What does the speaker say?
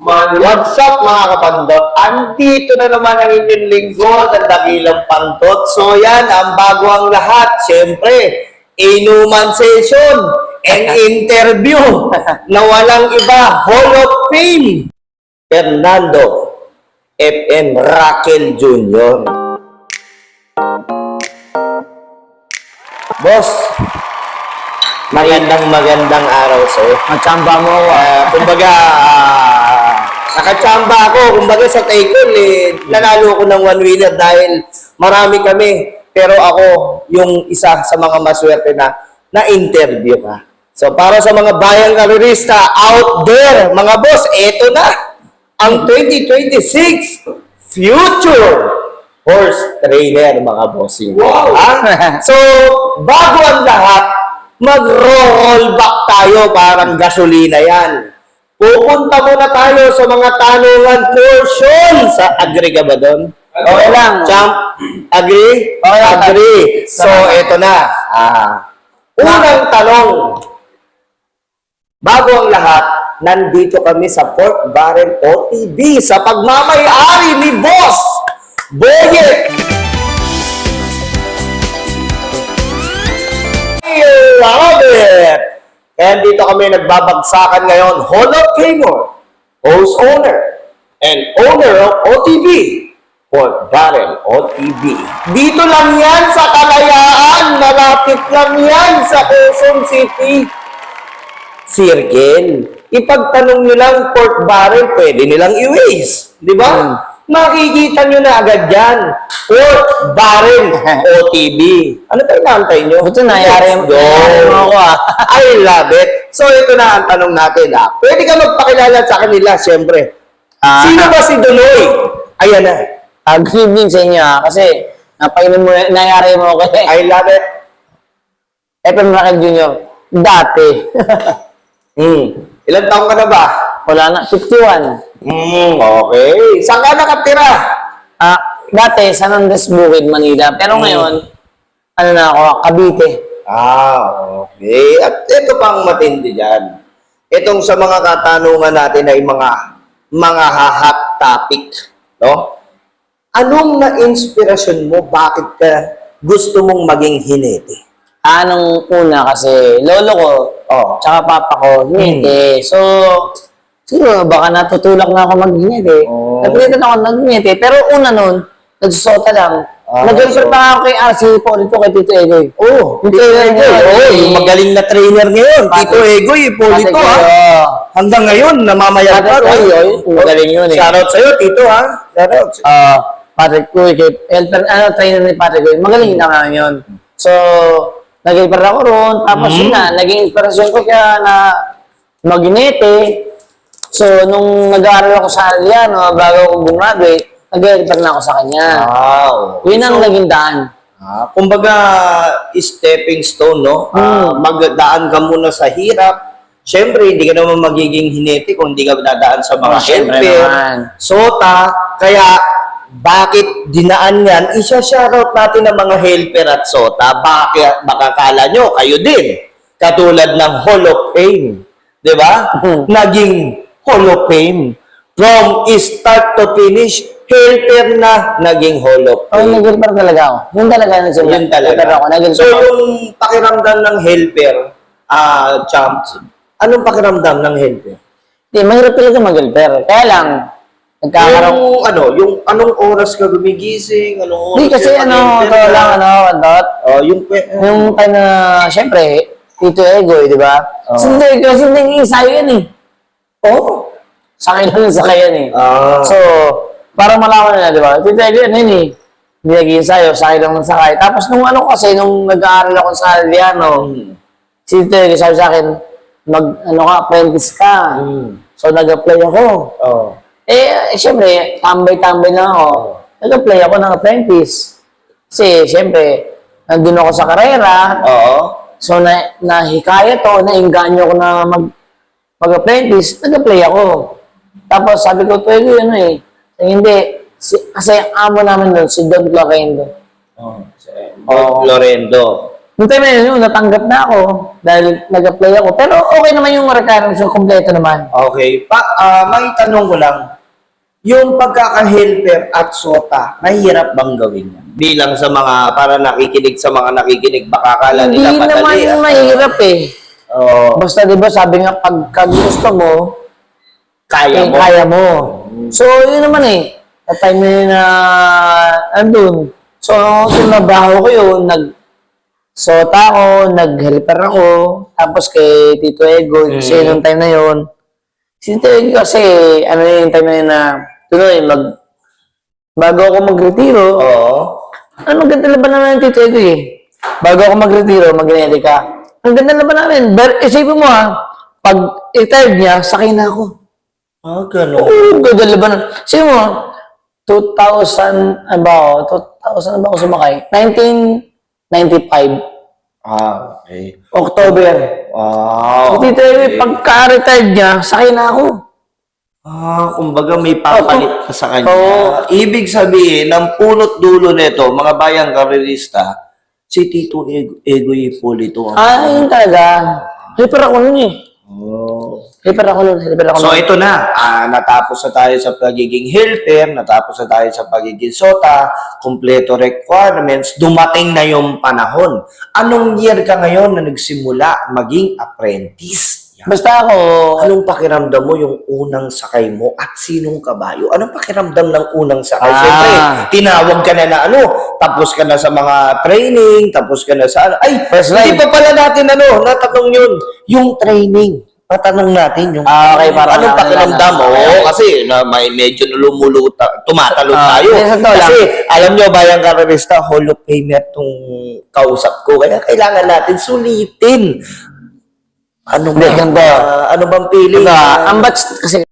What's up mga kapandot? Andito na naman ang inyong linggo ng Dakilang Pantot. So yan, ang bago ang lahat. Siyempre, inuman session and interview na walang iba. Hall of Fame, Fernando F.M. Raquel Jr. Boss, magandang araw sa'yo. Matsamba mo ako. Kumbaga, nakachamba ako. Kumbaga sa Taekwondo, nanalo ko ng one winner dahil marami kami. Pero ako, yung isa sa mga maswerte na na-interview ka. So, para sa mga bayang karerista out there, mga boss, eto na ang 2026 Future Horse Trainer, mga bossing. Wow! So, bago ang lahat, mag-roll back tayo, parang gasolina yan. Pupunta muna tayo sa mga tanungan portion. Agree ka ba doon? Okay lang. Champ, agree? Okay, agree. So, eto na. Unang tanong. Bago ang lahat, nandito kami sa Pork Barrel OTB sa pagmamay-ari ni Boss Boyet. Love it! And dito kami nagbabagsakan ngayon, Hall of Famer, host owner, and owner of OTB, Pork Barrel OTB. Dito lang yan sa Kalayaan, malapit lang yan sa Quezon City. Circle. Ipagtanong nyo lang Pork Barrel, pwede nilang i-waste. Di ba? Makikita nyo na agad yan. Pork Barrel OTB. Ano tayo naantay nyo? Buto nangyari mo ako I love it. So, ito na ang tanong natin. Pwede ka magpakilala sa kanila, siyempre. Sino ba si Dunoy? Ayan na. Good evening sa inyo kasi napainom mo, nangyari mo ako I love it. FM Raquel Jr. Dati. Ilan taong ka na ba? Wala na, 51. Okay. Saan ka nakatira? Dati, San Andres Bukid, Manila. Pero ngayon, ano na ako, Cavite. Okay. At ito pang matindi dyan. Itong sa mga katanungan natin ay mga hot topic. No? Anong na-inspirasyon mo? Bakit ka gusto mong maging hinete? Anong una kasi, lolo ko, tsaka papa ko, hinete. So, siguro, baka natutulak na ako mag-hinete. Nagpilitan ako nag-hinete. Pero una nun, nagsusota lang. Nag-refer pa ako kay RC Polito, kay Tito Egoy. Tito Egoy. Yung magaling na trainer ngayon. Tito Egoy, Polito ha. Hanggang ngayon, namamayag pa. Magaling yun eh. Shoutout sa'yo, Tito ha. Shoutout. Patrick Kuy, trainer ni Patrick Kuy. Magaling na nga yun. So, nag-refer ako ron. Tapos yun na, naging inspirasyon ko kaya na mag-hinete. So, nung nag-aaral ako sa Aliano, bago ako gumraduate, nag-refer na ako sa kanya. Yun ang naging daan. Kumbaga, stepping stone, no? Magdaan ka muna sa hirap. Siyempre, hindi ka naman magiging hinete kung hindi ka dadaan sa mga helper, sota. Kaya, bakit dinaan yan? Isa-shoutout natin ang mga helper at sota. Baka kala nyo, kayo din. Katulad ng Hall of Fame. Di ba? Naging Hall of Fame. From start to finish, helper na naging Hall of Fame. Nag-refer talaga ako. Yun talaga. Yun talaga. So, yung pakiramdam ng helper, champs, anong pakiramdam ng helper? Hindi, mahirap talaga mag-refer. Kaya lang, nagkakaroon... Yung anong oras ka gumigising? Anong oras Hindi kasi yung time na, syempre, Tito Egoy, di ba? Kasi hindi ensayo yan eh. Sakay yan eh. So, para malaman nila, di ba? Tito Egoy yan eh. Hindi nag-ensayo, sakay lang ng sakay. Tapos nung nung nag-aaral ako sa Aliano, si Tito Egoy sabi sa akin, apprentice ka. So, nag-apply ako. Siyempre, tambay-tambay na ako. Nag-apply ako ng apprentice. Kasi, siyempre, nandun ako sa karera. So, nahikaya to, nainganyo ko na mag-apprentice, nag-apply ako. Tapos, sabi ko, pwede yun eh. Hindi. Kasi ang amo namin doon, si Don Lorendo. Lorendo. Noong time na yun, natanggap na ako dahil nag-apply ako. Pero okay naman yung requirements, yung kompleto naman. Okay. May tanong ko lang. Yung pagkaka-helper at SOTA, mahirap bang gawin yan? Bilang sa mga, para nakikinig sa mga nakikinig, baka akala Hindi nila naman madali. mahirap eh. Oo. Basta di ba sabi nga, pagka gusto mo, Kaya mo. kaya mo. So, yun naman eh. At time na yun na andun. So, tumabaho ko yun, nag-SOTA ako, nag-helper ako, tapos kay Tito Ego, kasi nung time na yun, si Tito Ego kasi, ano yung time na yun na, tuloy, bago ako mag-retiro, Oo. ano, ganda laban naman ng Tito Ego eh. Bago ako mag-retiro, mag-genetica, ang ganda laban namin. But, isipin mo ha, pag retired niya, sakay na ako. Ganun. Oo, ganda laban na. Isipin mo, 2000, ano ba ako? 2000 na ba ako sumakay? 1995, Okay. October. Wow. So, Tito Ego, pagka-retired niya, sakay na ako. Kumbaga may papalit pa sa kanya. Oo. Ibig sabihin, ang punot dulo nito, mga bayang karerista, si Tito Ego Ippolito. Yun talaga. Hyper ako nun eh. Oh. Hyper ako nun. So ito na, natapos na tayo sa pagiging helper, natapos na tayo sa pagiging SOTA, kompleto requirements, dumating na yung panahon. Anong year ka ngayon na nagsimula maging apprentice? Yan. Basta ako, Anong pakiramdam mo yung unang sakay mo at sinong kabayo? Anong pakiramdam ng unang sakay? Ah. Siyempre, tinawag ka na tapos ka na sa mga training, tapos ka na sa ano. Ay, First hindi ride. pa pala natin natanong yun. Yung training. Patanong natin yung Okay, para anong pakiramdam mo? Okay. Kasi may medyo tumatalo Ah, tayo. yes, ito lang. Kasi alam nyo, bayang karerista, Hall of Famer tong kausap ko. Kaya kailangan natin sulitin. Ano Hindi, ba? ganito. Ano bang feeling? ang batch kasi